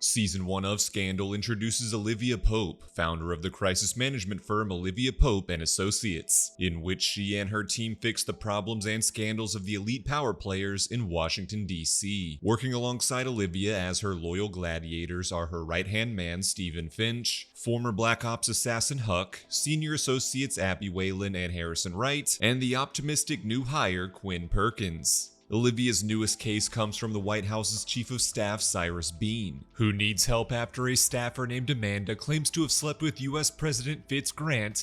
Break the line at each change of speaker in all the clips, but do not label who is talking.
Season 1 of Scandal introduces Olivia Pope, founder of the crisis management firm Olivia Pope and Associates, in which she and her team fix the problems and scandals of the elite power players in Washington, D.C. Working alongside Olivia as her loyal gladiators are her right-hand man Stephen Finch, former Black Ops assassin Huck, senior associates Abby Whelan and Harrison Wright, and the optimistic new hire Quinn Perkins. Olivia's newest case comes from the White House's Chief of Staff Cyrus Beene, who needs help after a staffer named Amanda claims to have slept with US President Fitz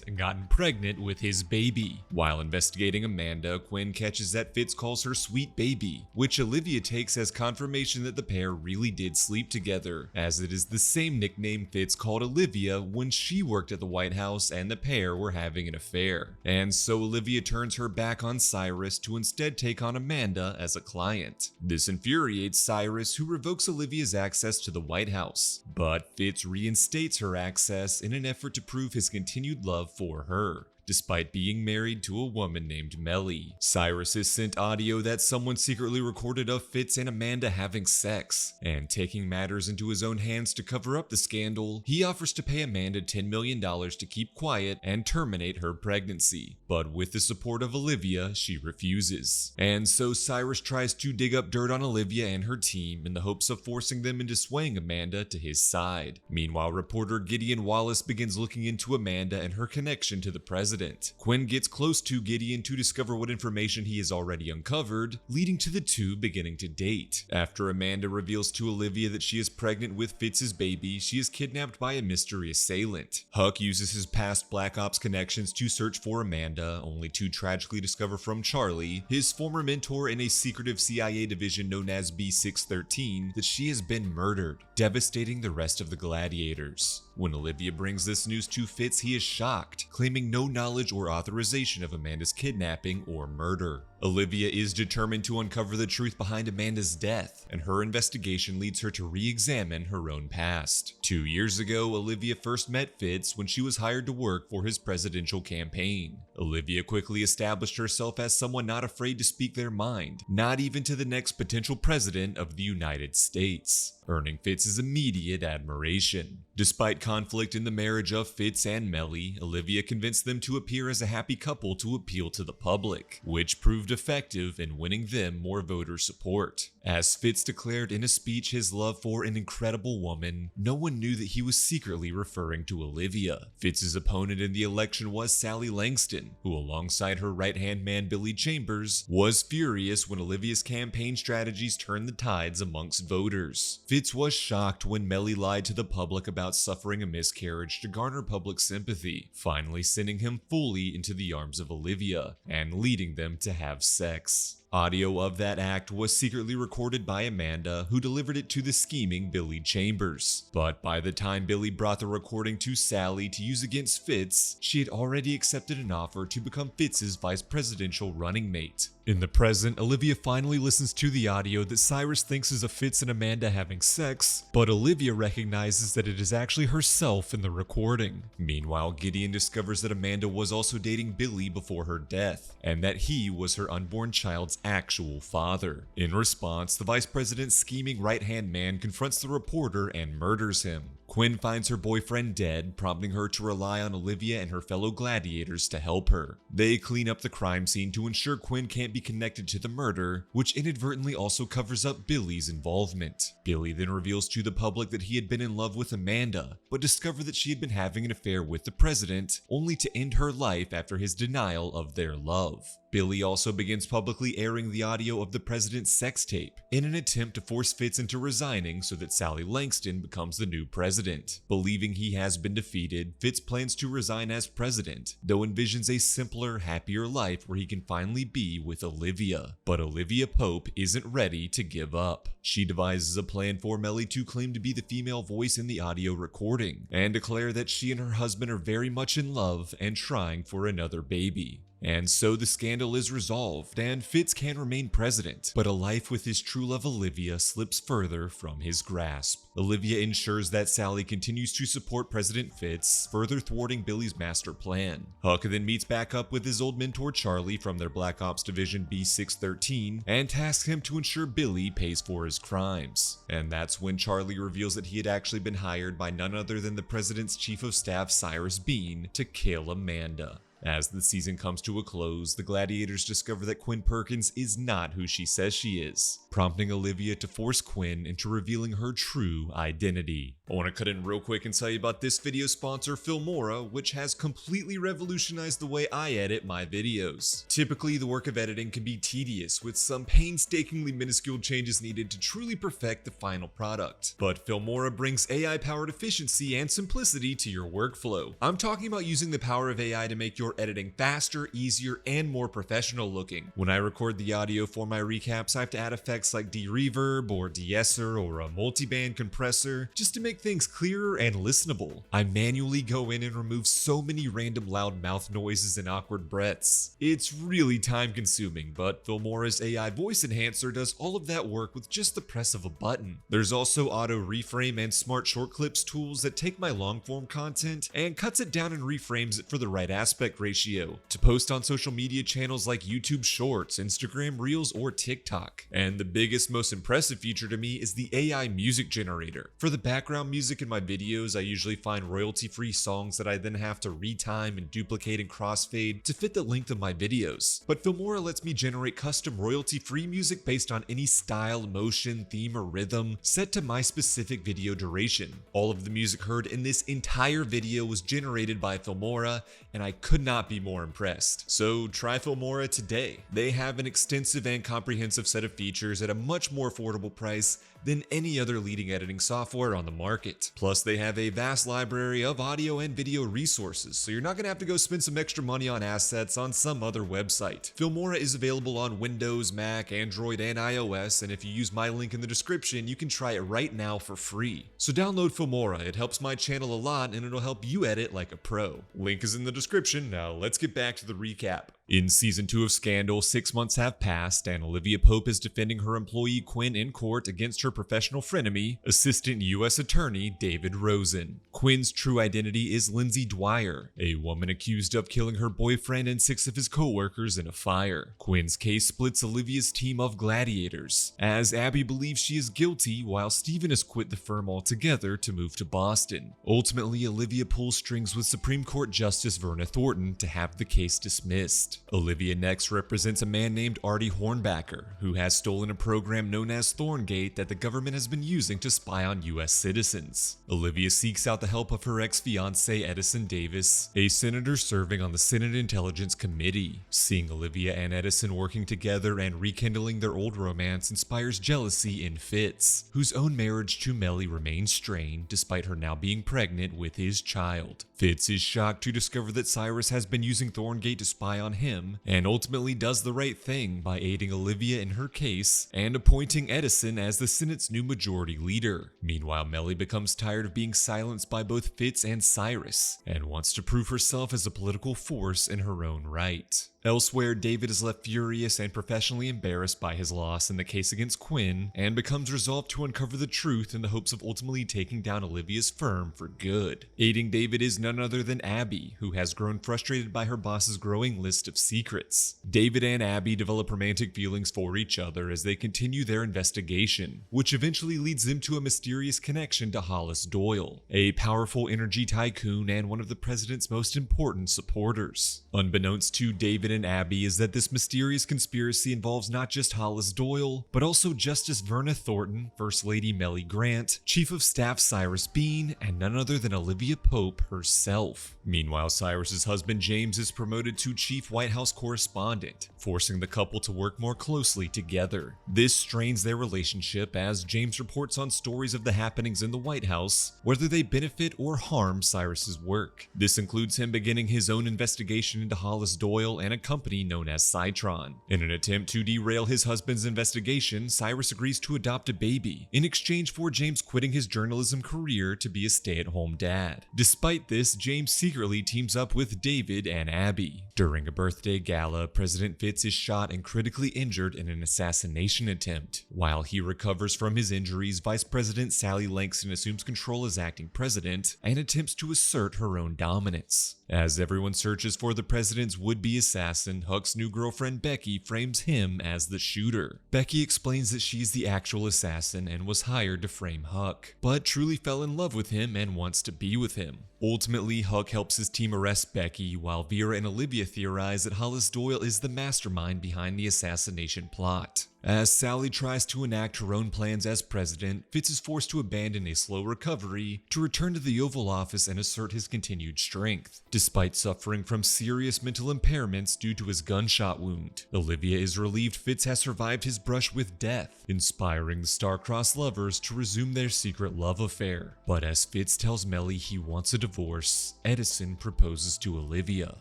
and gotten pregnant with his baby. While investigating Amanda, Quinn catches that Fitz calls her sweet baby, which Olivia takes as confirmation that the pair really did sleep together, as it is the same nickname Fitz called Olivia when she worked at the White House and the pair were having an affair. And so Olivia turns her back on Cyrus to instead take on Amanda as a client. This infuriates Cyrus, who revokes Olivia's access to the White House, but Fitz reinstates her access in an effort to prove his continued love for her. Despite being married to a woman named Mellie, Cyrus is sent audio that someone secretly recorded of Fitz and Amanda having sex, and taking matters into his own hands to cover up the scandal, he offers to pay Amanda $10 million to keep quiet and terminate her pregnancy. But with the support of Olivia, she refuses. And so Cyrus tries to dig up dirt on Olivia and her team in the hopes of forcing them into swaying Amanda to his side. Meanwhile, reporter Gideon Wallace begins looking into Amanda and her connection to the president. Quinn gets close to Gideon to discover what information he has already uncovered, leading to the two beginning to date. After Amanda reveals to Olivia that she is pregnant with Fitz's baby, she is kidnapped by a mystery assailant. Huck uses his past Black Ops connections to search for Amanda, only to tragically discover from Charlie, his former mentor in a secretive CIA division known as B613, that she has been murdered, devastating the rest of the gladiators. When Olivia brings this news to Fitz, he is shocked, claiming no knowledge or authorization of Amanda's kidnapping or murder. Olivia is determined to uncover the truth behind Amanda's death, and her investigation leads her to re-examine her own past. 2 years ago, Olivia first met Fitz when she was hired to work for his presidential campaign. Olivia quickly established herself as someone not afraid to speak their mind, not even to the next potential president of the United States, earning Fitz's immediate admiration. Despite conflict in the marriage of Fitz and Mellie, Olivia convinced them to appear as a happy couple to appeal to the public, which proved effective in winning them more voter support. As Fitz declared in a speech his love for an incredible woman, no one knew that he was secretly referring to Olivia. Fitz's opponent in the election was Sally Langston, who alongside her right-hand man Billy Chambers, was furious when Olivia's campaign strategies turned the tides amongst voters. Fitz was shocked when Mellie lied to the public about suffering a miscarriage to garner public sympathy, finally sending him fully into the arms of Olivia and leading them to have sex. Audio of that act was secretly recorded by Amanda, who delivered it to the scheming Billy Chambers. But by the time Billy brought the recording to Sally to use against Fitz, she had already accepted an offer to become Fitz's vice presidential running mate. In the present, Olivia finally listens to the audio that Cyrus thinks is of Fitz and Amanda having sex, but Olivia recognizes that it is actually herself in the recording. Meanwhile, Gideon discovers that Amanda was also dating Billy before her death, and that he was her unborn child's actual father. In response, the vice president's scheming right-hand man confronts the reporter and murders him. Quinn finds her boyfriend dead, prompting her to rely on Olivia and her fellow gladiators to help her. They clean up the crime scene to ensure Quinn can't be connected to the murder, which inadvertently also covers up Billy's involvement. Billy then reveals to the public that he had been in love with Amanda, but discovered that she had been having an affair with the president, only to end her life after his denial of their love. Billy also begins publicly airing the audio of the president's sex tape in an attempt to force Fitz into resigning so that Sally Langston becomes the new president. Believing he has been defeated, Fitz plans to resign as president, though envisions a simpler, happier life where he can finally be with Olivia. But Olivia Pope isn't ready to give up. She devises a plan for Mellie to claim to be the female voice in the audio recording, and declare that she and her husband are very much in love and trying for another baby. And so the scandal is resolved, and Fitz can remain president, but a life with his true love Olivia slips further from his grasp. Olivia ensures that Sally continues to support President Fitz, further thwarting Billy's master plan. Huck then meets back up with his old mentor Charlie from their Black Ops Division B613 and tasks him to ensure Billy pays for his crimes. And that's when Charlie reveals that he had actually been hired by none other than the President's Chief of Staff Cyrus Beene to kill Amanda. As the season comes to a close, the gladiators discover that Quinn Perkins is not who she says she is, prompting Olivia to force Quinn into revealing her true identity. I want to cut in real quick and tell you about this video sponsor, Filmora, which has completely revolutionized the way I edit my videos. Typically, the work of editing can be tedious, with some painstakingly minuscule changes needed to truly perfect the final product. But Filmora brings AI-powered efficiency and simplicity to your workflow. I'm talking about using the power of AI to make your editing faster, easier, and more professional looking. When I record the audio for my recaps, I have to add effects like de-reverb or de-esser or a multiband compressor just to make things clearer and listenable. I manually go in and remove so many random loud mouth noises and awkward breaths. It's really time consuming, but Filmora's AI voice enhancer does all of that work with just the press of a button. There's also auto reframe and smart short clips tools that take my long form content and cuts it down and reframes it for the right aspect ratio to post on social media channels like YouTube Shorts, Instagram Reels, or TikTok. And the biggest, most impressive feature to me is the AI music generator. For the background music in my videos, I usually find royalty-free songs that I then have to retime and duplicate and crossfade to fit the length of my videos. But Filmora lets me generate custom royalty-free music based on any style, motion, theme, or rhythm set to my specific video duration. All of the music heard in this entire video was generated by Filmora, and I could not be more impressed. So try Filmora today. They have an extensive and comprehensive set of features at a much more affordable price than any other leading editing software on the market. Plus, they have a vast library of audio and video resources, so you're not gonna have to go spend some extra money on assets on some other website. Filmora is available on Windows, Mac, Android, and iOS, and if you use my link in the description, you can try it right now for free. So download Filmora, it helps my channel a lot, and it'll help you edit like a pro. Link is in the description. Now let's get back to the recap. In Season 2 of Scandal, 6 months have passed, and Olivia Pope is defending her employee Quinn in court against her professional frenemy, Assistant U.S. Attorney David Rosen. Quinn's true identity is Lindsay Dwyer, a woman accused of killing her boyfriend and 6 of his co-workers in a fire. Quinn's case splits Olivia's team of gladiators, as Abby believes she is guilty while Stephen has quit the firm altogether to move to Boston. Ultimately, Olivia pulls strings with Supreme Court Justice Verna Thornton to have the case dismissed. Olivia next represents a man named Artie Hornbacker, who has stolen a program known as Thorngate that the government has been using to spy on US citizens. Olivia seeks out the help of her ex-fiancé Edison Davis, a senator serving on the Senate Intelligence Committee. Seeing Olivia and Edison working together and rekindling their old romance inspires jealousy in Fitz, whose own marriage to Mellie remains strained despite her now being pregnant with his child. Fitz is shocked to discover that Cyrus has been using Thorngate to spy on him, and ultimately does the right thing by aiding Olivia in her case and appointing Edison as the Senate's new majority leader. Meanwhile, Mellie becomes tired of being silenced by both Fitz and Cyrus, and wants to prove herself as a political force in her own right. Elsewhere, David is left furious and professionally embarrassed by his loss in the case against Quinn, and becomes resolved to uncover the truth in the hopes of ultimately taking down Olivia's firm for good. Aiding David is none other than Abby, who has grown frustrated by her boss's growing list of secrets. David and Abby develop romantic feelings for each other as they continue their investigation, which eventually leads them to a mysterious connection to Hollis Doyle, a powerful energy tycoon and one of the president's most important supporters. Unbeknownst to David and Abby is that this mysterious conspiracy involves not just Hollis Doyle, but also Justice Verna Thornton, First Lady Mellie Grant, Chief of Staff Cyrus Beene, and none other than Olivia Pope herself. Meanwhile, Cyrus's husband James is promoted to Chief White House Correspondent, forcing the couple to work more closely together. This strains their relationship as James reports on stories of the happenings in the White House, whether they benefit or harm Cyrus's work. This includes him beginning his own investigation into Hollis Doyle and company known as Citron. In an attempt to derail his husband's investigation, Cyrus agrees to adopt a baby, in exchange for James quitting his journalism career to be a stay-at-home dad. Despite this, James secretly teams up with David and Abby. During a birthday gala, President Fitz is shot and critically injured in an assassination attempt. While he recovers from his injuries, Vice President Sally Langston assumes control as acting president and attempts to assert her own dominance. As everyone searches for the president's would-be assassin, Huck's new girlfriend Becky frames him as the shooter. Becky explains that she's the actual assassin and was hired to frame Huck, but truly fell in love with him and wants to be with him. Ultimately, Huck helps his team arrest Becky, while Vera and Olivia theorize that Hollis Doyle is the mastermind behind the assassination plot. As Sally tries to enact her own plans as president, Fitz is forced to abandon a slow recovery to return to the Oval Office and assert his continued strength. Despite suffering from serious mental impairments due to his gunshot wound, Olivia is relieved Fitz has survived his brush with death, inspiring the star-crossed lovers to resume their secret love affair. But as Fitz tells Mellie he wants a divorce, Edison proposes to Olivia.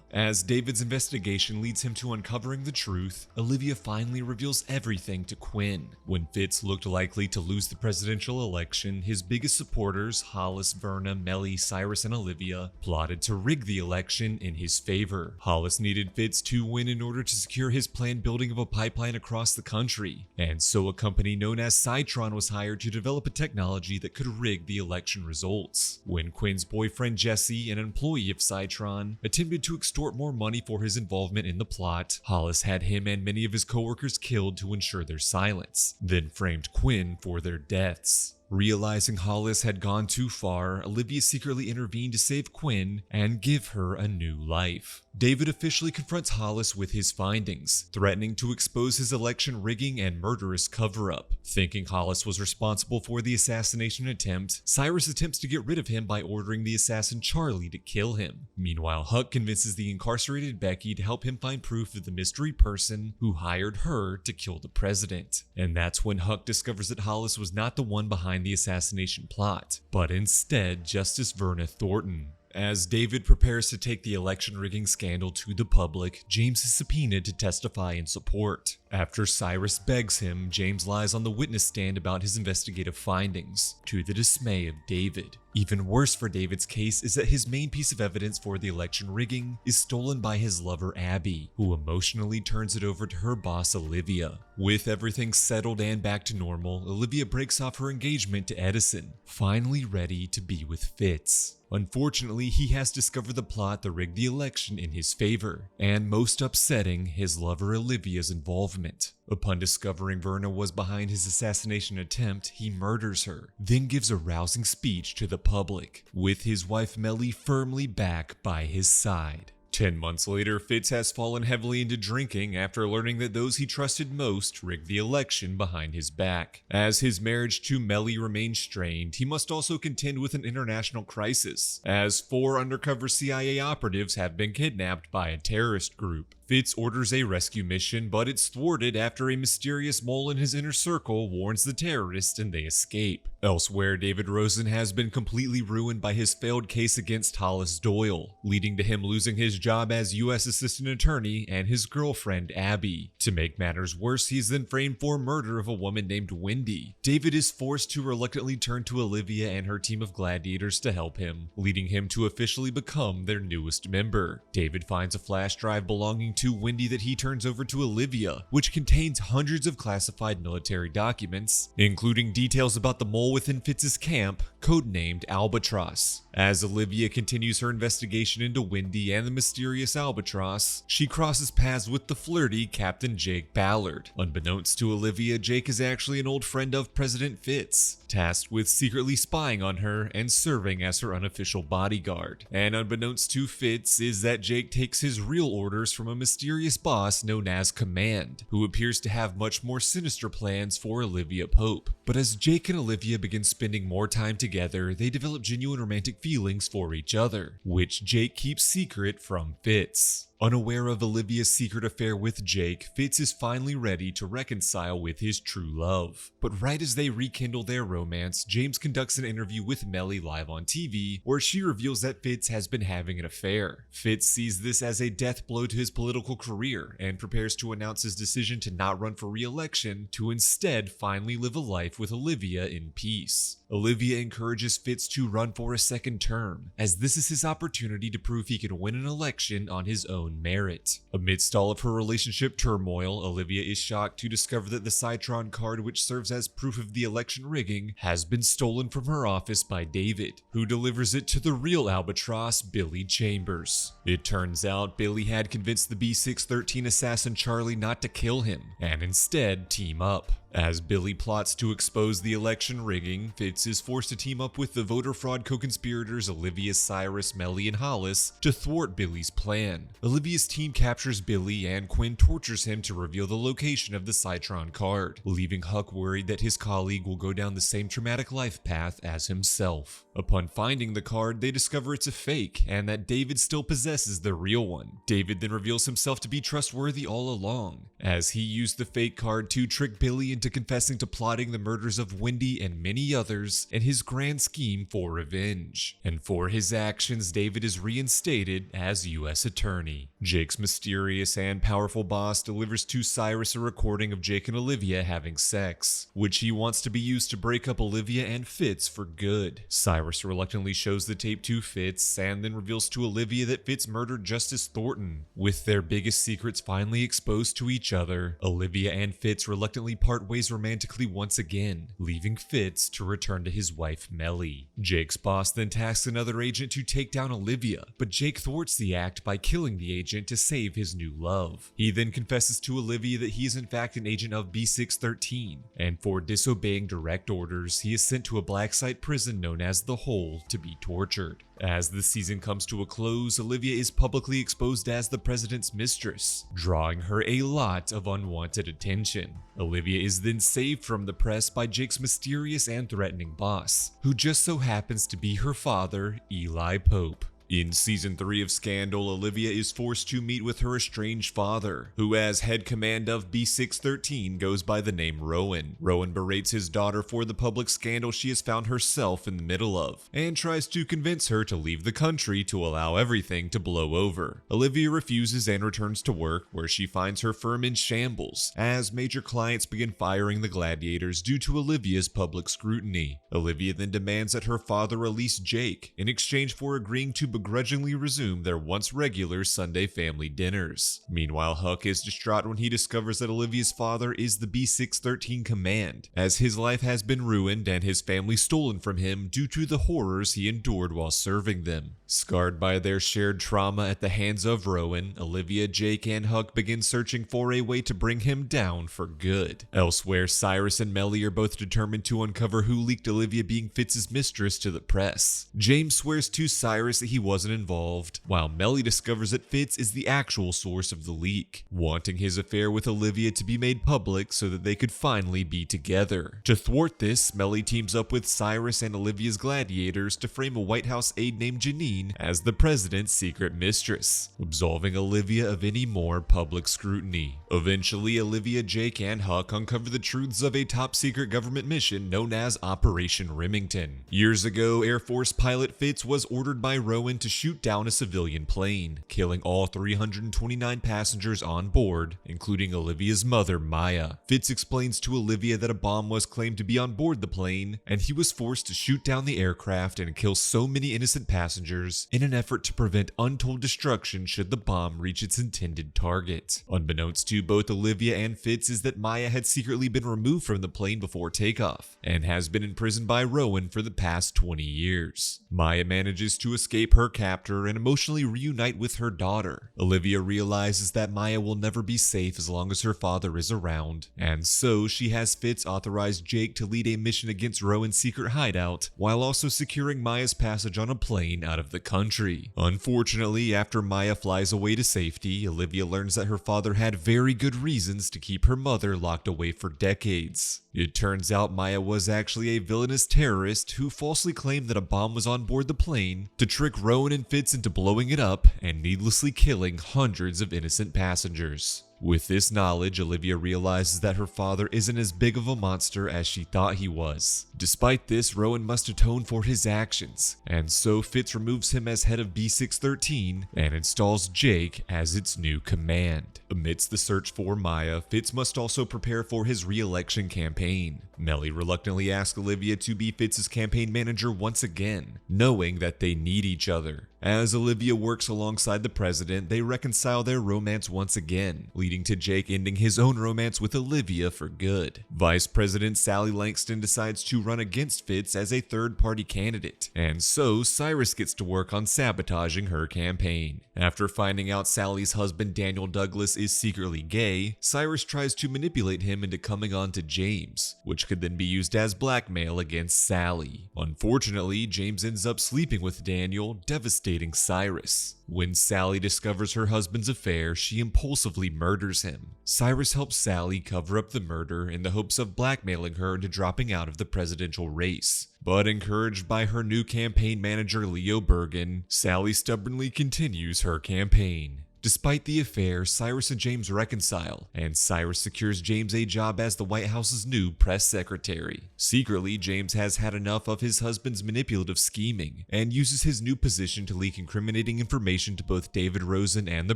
As David's investigation leads him to uncovering the truth, Olivia finally reveals everything to Quinn. When Fitz looked likely to lose the presidential election, his biggest supporters, Hollis, Verna, Mellie, Cyrus, and Olivia, plotted to rig the election in his favor. Hollis needed Fitz to win in order to secure his planned building of a pipeline across the country, and so a company known as Citron was hired to develop a technology that could rig the election results. When Quinn's boyfriend Jesse, an employee of Citron, attempted to extort more money for his involvement in the plot, Hollis had him and many of his coworkers killed to ensure their silence, then framed Quinn for their deaths. Realizing Hollis had gone too far, Olivia secretly intervened to save Quinn and give her a new life. David officially confronts Hollis with his findings, threatening to expose his election rigging and murderous cover-up. Thinking Hollis was responsible for the assassination attempt, Cyrus attempts to get rid of him by ordering the assassin Charlie to kill him. Meanwhile, Huck convinces the incarcerated Becky to help him find proof of the mystery person who hired her to kill the president. And that's when Huck discovers that Hollis was not the one behind the assassination plot, but instead Justice Verna Thornton. As David prepares to take the election rigging scandal to the public, James is subpoenaed to testify in support. After Cyrus begs him, James lies on the witness stand about his investigative findings, to the dismay of David. Even worse for David's case is that his main piece of evidence for the election rigging is stolen by his lover Abby, who emotionally turns it over to her boss Olivia. With everything settled and back to normal, Olivia breaks off her engagement to Edison, finally ready to be with Fitz. Unfortunately, he has discovered the plot that rigged the election in his favor, and most upsetting, his lover Olivia's involvement. Upon discovering Verna was behind his assassination attempt, he murders her, then gives a rousing speech to the public, with his wife Mellie firmly back by his side. 10 months later, Fitz has fallen heavily into drinking after learning that those he trusted most rigged the election behind his back. As his marriage to Mellie remains strained, he must also contend with an international crisis, as 4 undercover CIA operatives have been kidnapped by a terrorist group. Fitz orders a rescue mission, but it's thwarted after a mysterious mole in his inner circle warns the terrorists and they escape. Elsewhere, David Rosen has been completely ruined by his failed case against Hollis Doyle, leading to him losing his job as U.S. Assistant Attorney and his girlfriend Abby. To make matters worse, he's then framed for murder of a woman named Wendy. David is forced to reluctantly turn to Olivia and her team of gladiators to help him, leading him to officially become their newest member. David finds a flash drive belonging to Wendy that he turns over to Olivia, which contains hundreds of classified military documents, including details about the mole within Fitz's camp, codenamed Albatross. As Olivia continues her investigation into Wendy and the mysterious Albatross, she crosses paths with the flirty Captain Jake Ballard. Unbeknownst to Olivia, Jake is actually an old friend of President Fitz, tasked with secretly spying on her and serving as her unofficial bodyguard. And unbeknownst to Fitz is that Jake takes his real orders from a mysterious boss known as Command, who appears to have much more sinister plans for Olivia Pope. But as Jake and Olivia begin spending more time together, they develop genuine romantic feelings for each other, which Jake keeps secret from Fitz. Unaware of Olivia's secret affair with Jake, Fitz is finally ready to reconcile with his true love. But right as they rekindle their romance, James conducts an interview with Mellie live on TV, where she reveals that Fitz has been having an affair. Fitz sees this as a death blow to his political career and prepares to announce his decision to not run for re-election, to instead finally live a life with Olivia in peace. Olivia encourages Fitz to run for a second term, as this is his opportunity to prove he can win an election on his own merit. Amidst all of her relationship turmoil, Olivia is shocked to discover that the Citron card, which serves as proof of the election rigging, has been stolen from her office by David, who delivers it to the real albatross, Billy Chambers. It turns out Billy had convinced the B613 assassin Charlie not to kill him, and instead team up. As Billy plots to expose the election rigging, Fitz is forced to team up with the voter fraud co-conspirators Olivia, Cyrus, Mellie, and Hollis to thwart Billy's plan. Olivia's team captures Billy, and Quinn tortures him to reveal the location of the Citron card, leaving Huck worried that his colleague will go down the same traumatic life path as himself. Upon finding the card, they discover it's a fake, and that David still possesses the real one. David then reveals himself to be trustworthy all along, as he used the fake card to trick Billy into confessing to plotting the murders of Wendy and many others in his grand scheme for revenge. And for his actions, David is reinstated as U.S. Attorney. Jake's mysterious and powerful boss delivers to Cyrus a recording of Jake and Olivia having sex, which he wants to be used to break up Olivia and Fitz for good. Cyrus reluctantly shows the tape to Fitz, and then reveals to Olivia that Fitz murdered Justice Thornton. With their biggest secrets finally exposed to each other, Olivia and Fitz reluctantly part ways romantically once again, leaving Fitz to return to his wife Mellie. Jake's boss then tasks another agent to take down Olivia, but Jake thwarts the act by killing the agent to save his new love. He then confesses to Olivia that he is in fact an agent of B613, and for disobeying direct orders, he is sent to a black site prison known as the Hole to be tortured. As the season comes to a close, Olivia is publicly exposed as the president's mistress, drawing her a lot of unwanted attention. Olivia is then saved from the press by Jake's mysterious and threatening boss, who just so happens to be her father, Eli Pope. In Season 3 of Scandal, Olivia is forced to meet with her estranged father, who as head command of B613 goes by the name Rowan. Rowan berates his daughter for the public scandal she has found herself in the middle of, and tries to convince her to leave the country to allow everything to blow over. Olivia refuses and returns to work, where she finds her firm in shambles, as major clients begin firing the gladiators due to Olivia's public scrutiny. Olivia then demands that her father release Jake, in exchange for agreeing to begrudgingly resume their once regular Sunday family dinners. Meanwhile, Huck is distraught when he discovers that Olivia's father is the B613 command, as his life has been ruined and his family stolen from him due to the horrors he endured while serving them. Scarred by their shared trauma at the hands of Rowan, Olivia, Jake, and Huck begin searching for a way to bring him down for good. Elsewhere, Cyrus and Mellie are both determined to uncover who leaked Olivia being Fitz's mistress to the press. James swears to Cyrus that he wasn't involved, while Mellie discovers that Fitz is the actual source of the leak, wanting his affair with Olivia to be made public so that they could finally be together. To thwart this, Mellie teams up with Cyrus and Olivia's gladiators to frame a White House aide named Janine as the president's secret mistress, absolving Olivia of any more public scrutiny. Eventually, Olivia, Jake, and Huck uncover the truths of a top-secret government mission known as Operation Remington. Years ago, Air Force pilot Fitz was ordered by Rowan to shoot down a civilian plane, killing all 329 passengers on board, including Olivia's mother, Maya. Fitz explains to Olivia that a bomb was claimed to be on board the plane, and he was forced to shoot down the aircraft and kill so many innocent passengers in an effort to prevent untold destruction should the bomb reach its intended target. Unbeknownst to both Olivia and Fitz is that Maya had secretly been removed from the plane before takeoff, and has been imprisoned by Rowan for the past 20 years. Maya manages to escape her captor and emotionally reunite with her daughter. Olivia realizes that Maya will never be safe as long as her father is around, and so she has Fitz authorize Jake to lead a mission against Rowan's secret hideout, while also securing Maya's passage on a plane out of the country. Unfortunately, after Maya flies away to safety, Olivia learns that her father had very good reasons to keep her mother locked away for decades. It turns out Maya was actually a villainous terrorist who falsely claimed that a bomb was on board the plane to trick Rowan and Fitz into blowing it up and needlessly killing hundreds of innocent passengers. With this knowledge, Olivia realizes that her father isn't as big of a monster as she thought he was. Despite this, Rowan must atone for his actions, and so Fitz removes him as head of B613 and installs Jake as its new command. Amidst the search for Maya, Fitz must also prepare for his re-election campaign. Mellie reluctantly asks Olivia to be Fitz's campaign manager once again, knowing that they need each other. As Olivia works alongside the president, they reconcile their romance once again, leading to Jake ending his own romance with Olivia for good. Vice President Sally Langston decides to run against Fitz as a third-party candidate, and so Cyrus gets to work on sabotaging her campaign. After finding out Sally's husband Daniel Douglas is secretly gay, Cyrus tries to manipulate him into coming on to James, which could then be used as blackmail against Sally. Unfortunately, James ends up sleeping with Daniel, devastating Cyrus. When Sally discovers her husband's affair, she impulsively murders him. Cyrus helps Sally cover up the murder in the hopes of blackmailing her into dropping out of the presidential race. But encouraged by her new campaign manager Leo Bergen, Sally stubbornly continues her campaign. Despite the affair, Cyrus and James reconcile, and Cyrus secures James a job as the White House's new press secretary. Secretly, James has had enough of his husband's manipulative scheming, and uses his new position to leak incriminating information to both David Rosen and the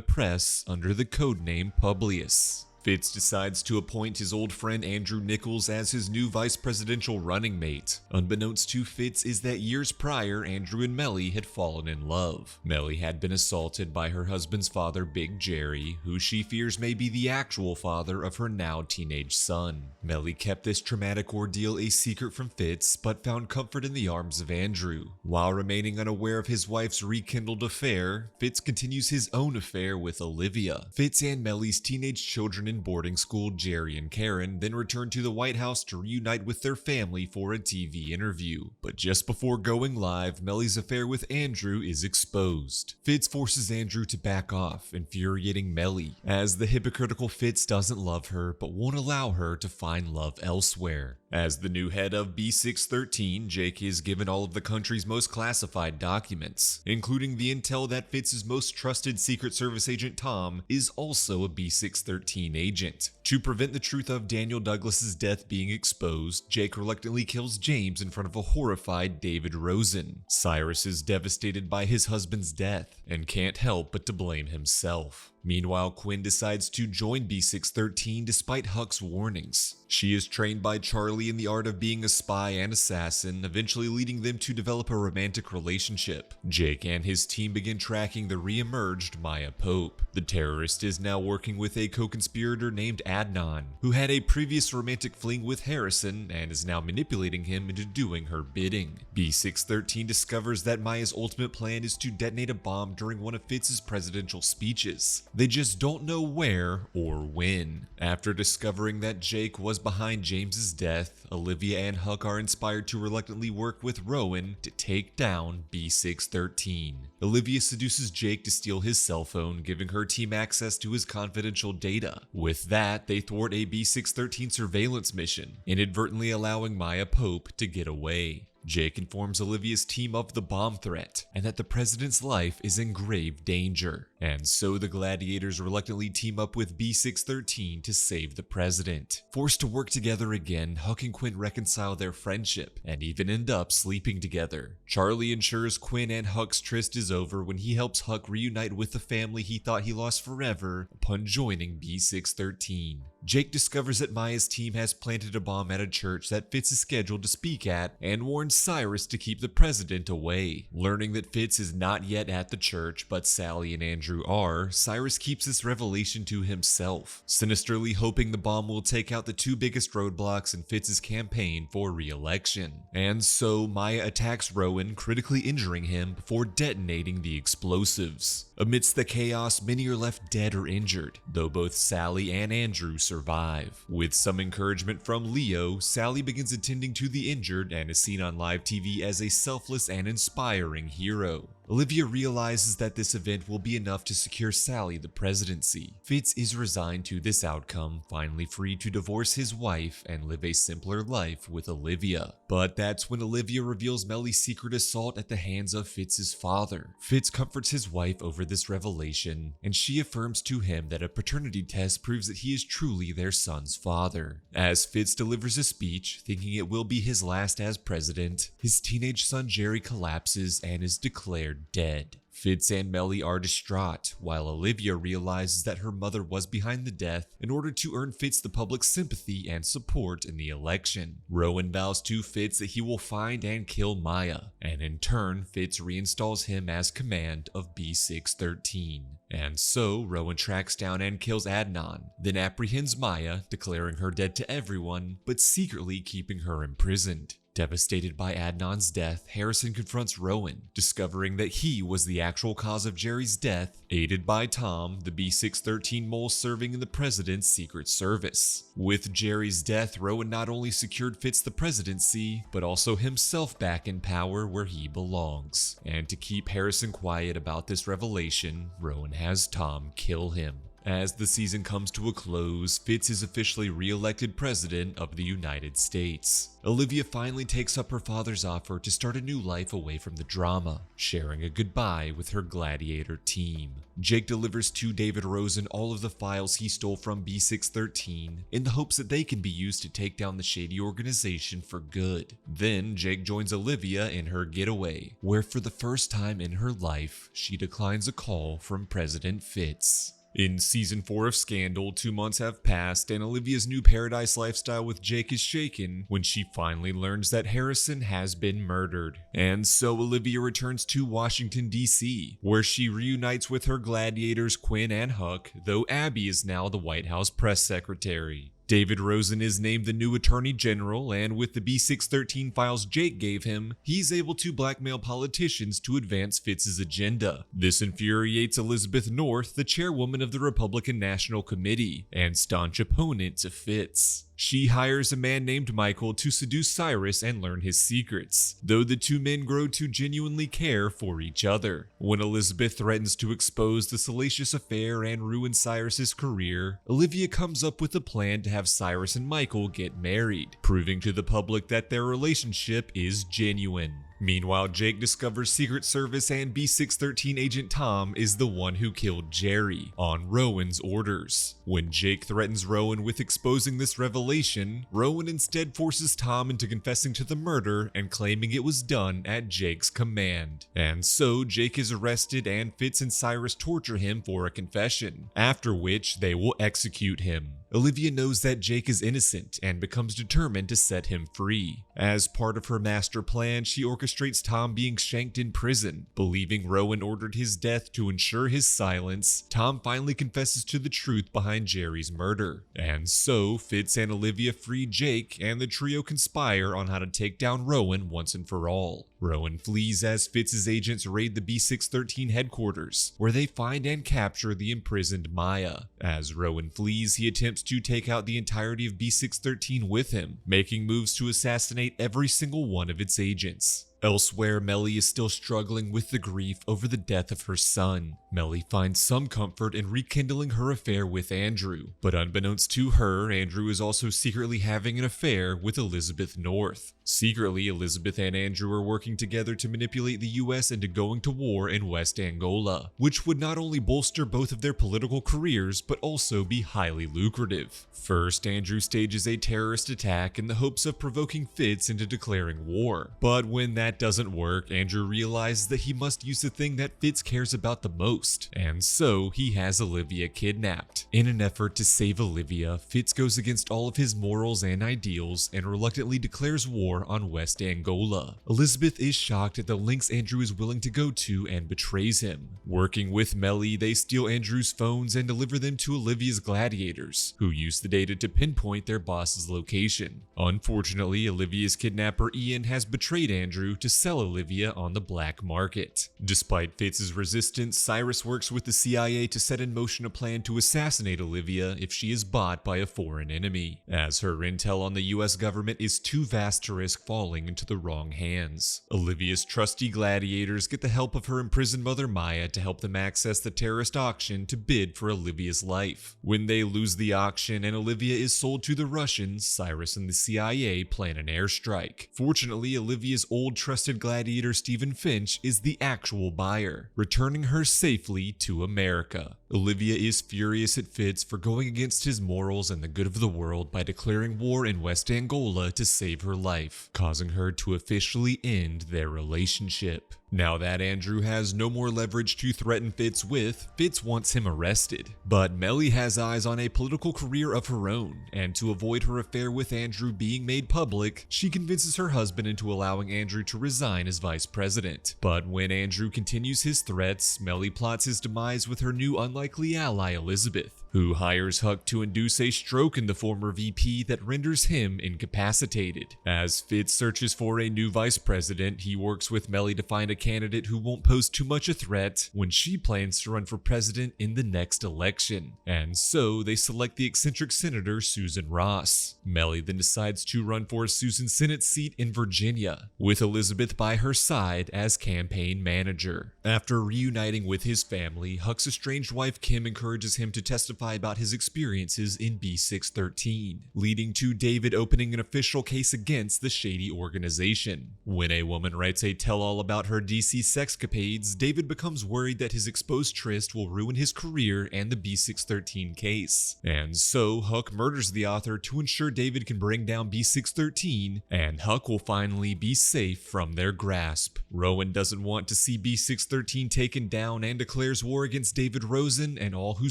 press under the codename Publius. Fitz decides to appoint his old friend Andrew Nichols as his new vice presidential running mate. Unbeknownst to Fitz is that years prior, Andrew and Mellie had fallen in love. Mellie had been assaulted by her husband's father, Big Jerry, who she fears may be the actual father of her now teenage son. Mellie kept this traumatic ordeal a secret from Fitz, but found comfort in the arms of Andrew. While remaining unaware of his wife's rekindled affair, Fitz continues his own affair with Olivia. Fitz and Mellie's teenage children in boarding school, Jerry and Karen, then return to the White House to reunite with their family for a TV interview. But just before going live, Mellie's affair with Andrew is exposed. Fitz forces Andrew to back off, infuriating Mellie, as the hypocritical Fitz doesn't love her but won't allow her to find love elsewhere. As the new head of B613, Jake is given all of the country's most classified documents, including the intel that Fitz's most trusted Secret Service agent Tom is also a B613 agent. To prevent the truth of Daniel Douglas's death being exposed, Jake reluctantly kills James in front of a horrified David Rosen. Cyrus is devastated by his husband's death and can't help but to blame himself. Meanwhile, Quinn decides to join B613 despite Huck's warnings. She is trained by Charlie in the art of being a spy and assassin, eventually leading them to develop a romantic relationship. Jake and his team begin tracking the re-emerged Maya Pope. The terrorist is now working with a co-conspirator named Adnan, who had a previous romantic fling with Harrison and is now manipulating him into doing her bidding. B613 discovers that Maya's ultimate plan is to detonate a bomb during one of Fitz's presidential speeches. They just don't know where or when. After discovering that Jake was behind James's death, Olivia and Huck are inspired to reluctantly work with Rowan to take down B613. Olivia seduces Jake to steal his cell phone, giving her team access to his confidential data. With that, they thwart a B613 surveillance mission, inadvertently allowing Maya Pope to get away. Jake informs Olivia's team of the bomb threat and that the president's life is in grave danger, and so the gladiators reluctantly team up with B613 to save the president. Forced to work together again, Huck and Quinn reconcile their friendship and even end up sleeping together. Charlie ensures Quinn and Huck's tryst is over when he helps Huck reunite with the family he thought he lost forever upon joining B613. Jake discovers that Maya's team has planted a bomb at a church that Fitz is scheduled to speak at and warns Cyrus to keep the president away. Learning that Fitz is not yet at the church, but Sally and Andrew are, Cyrus keeps this revelation to himself, sinisterly hoping the bomb will take out the two biggest roadblocks in Fitz's campaign for re-election. And so Maya attacks Rowan, critically injuring him before detonating the explosives. Amidst the chaos, many are left dead or injured, though both Sally and Andrew survive. With some encouragement from Leo, Sally begins attending to the injured and is seen on live TV as a selfless and inspiring hero. Olivia realizes that this event will be enough to secure Sally the presidency. Fitz is resigned to this outcome, finally free to divorce his wife and live a simpler life with Olivia. But that's when Olivia reveals Mellie's secret assault at the hands of Fitz's father. Fitz comforts his wife over this revelation, and she affirms to him that a paternity test proves that he is truly their son's father. As Fitz delivers a speech, thinking it will be his last as president, his teenage son Jerry collapses and is declared dead. Fitz and Mellie are distraught, while Olivia realizes that her mother was behind the death in order to earn Fitz the public sympathy and support in the election. Rowan vows to Fitz that he will find and kill Maya, and in turn, Fitz reinstalls him as command of B613. And so, Rowan tracks down and kills Adnan, then apprehends Maya, declaring her dead to everyone, but secretly keeping her imprisoned. Devastated by Adnan's death, Harrison confronts Rowan, discovering that he was the actual cause of Jerry's death, aided by Tom, the B613 mole serving in the president's secret service. With Jerry's death, Rowan not only secured Fitz the presidency, but also himself back in power where he belongs. And to keep Harrison quiet about this revelation, Rowan has Tom kill him. As the season comes to a close, Fitz is officially re-elected president of the United States. Olivia finally takes up her father's offer to start a new life away from the drama, sharing a goodbye with her gladiator team. Jake delivers to David Rosen all of the files he stole from B613 in the hopes that they can be used to take down the shady organization for good. Then Jake joins Olivia in her getaway, where for the first time in her life, she declines a call from President Fitz. In Season 4 of Scandal, 2 months have passed and Olivia's new paradise lifestyle with Jake is shaken when she finally learns that Harrison has been murdered. And so Olivia returns to Washington, D.C., where she reunites with her gladiators Quinn and Huck, though Abby is now the White House press secretary. David Rosen is named the new Attorney General, and with the B613 files Jake gave him, he's able to blackmail politicians to advance Fitz's agenda. This infuriates Elizabeth North, the chairwoman of the Republican National Committee, and staunch opponent to Fitz. She hires a man named Michael to seduce Cyrus and learn his secrets, though the two men grow to genuinely care for each other. When Elizabeth threatens to expose the salacious affair and ruin Cyrus's career, Olivia comes up with a plan to have Cyrus and Michael get married, proving to the public that their relationship is genuine. Meanwhile, Jake discovers Secret Service and B613 agent Tom is the one who killed Jerry, on Rowan's orders. When Jake threatens Rowan with exposing this revelation, Rowan instead forces Tom into confessing to the murder and claiming it was done at Jake's command. And so, Jake is arrested and Fitz and Cyrus torture him for a confession, after which they will execute him. Olivia knows that Jake is innocent and becomes determined to set him free. As part of her master plan, she orchestrates Tom being shanked in prison. Believing Rowan ordered his death to ensure his silence, Tom finally confesses to the truth behind Jerry's murder. And so, Fitz and Olivia free Jake, and the trio conspire on how to take down Rowan once and for all. Rowan flees as Fitz's agents raid the B613 headquarters, where they find and capture the imprisoned Maya. As Rowan flees, he attempts to take out the entirety of B613 with him, making moves to assassinate every single one of its agents. Elsewhere, Mellie is still struggling with the grief over the death of her son. Mellie finds some comfort in rekindling her affair with Andrew, but unbeknownst to her, Andrew is also secretly having an affair with Elizabeth North. Secretly, Elizabeth and Andrew are working together to manipulate the US into going to war in West Angola, which would not only bolster both of their political careers, but also be highly lucrative. First, Andrew stages a terrorist attack in the hopes of provoking Fitz into declaring war, but when that doesn't work, Andrew realizes that he must use the thing that Fitz cares about the most, and so he has Olivia kidnapped. In an effort to save Olivia, Fitz goes against all of his morals and ideals and reluctantly declares war on West Angola. Elizabeth is shocked at the lengths Andrew is willing to go to and betrays him. Working with Mellie, they steal Andrew's phones and deliver them to Olivia's gladiators, who use the data to pinpoint their boss's location. Unfortunately, Olivia's kidnapper Ian has betrayed Andrew to sell Olivia on the black market. Despite Fitz's resistance, Cyrus works with the CIA to set in motion a plan to assassinate Olivia if she is bought by a foreign enemy. As her intel on the US government is too vast to risk risk falling into the wrong hands. Olivia's trusty gladiators get the help of her imprisoned mother Maya to help them access the terrorist auction to bid for Olivia's life. When they lose the auction and Olivia is sold to the Russians, Cyrus and the CIA plan an airstrike. Fortunately, Olivia's old trusted gladiator Stephen Finch is the actual buyer, returning her safely to America. Olivia is furious at Fitz for going against his morals and the good of the world by declaring war in West Angola to save her life, causing her to officially end their relationship. Now that Andrew has no more leverage to threaten Fitz with, Fitz wants him arrested. But Mellie has eyes on a political career of her own, and to avoid her affair with Andrew being made public, she convinces her husband into allowing Andrew to resign as vice president. But when Andrew continues his threats, Mellie plots his demise with her new unlikely ally Elizabeth, who hires Huck to induce a stroke in the former VP that renders him incapacitated. As Fitz searches for a new vice president, he works with Mellie to find a candidate who won't pose too much a threat when she plans to run for president in the next election. And so they select the eccentric senator Susan Ross. Mellie then decides to run for Susan's Senate seat in Virginia, with Elizabeth by her side as campaign manager. After reuniting with his family, Huck's estranged wife Kim encourages him to testify about his experiences in B613, leading to David opening an official case against the shady organization. When a woman writes a tell-all about her DC sexcapades, David becomes worried that his exposed tryst will ruin his career and the B613 case. And so Huck murders the author to ensure David can bring down B613, and Huck will finally be safe from their grasp. Rowan doesn't want to see B613 taken down and declares war against David Rosen and all who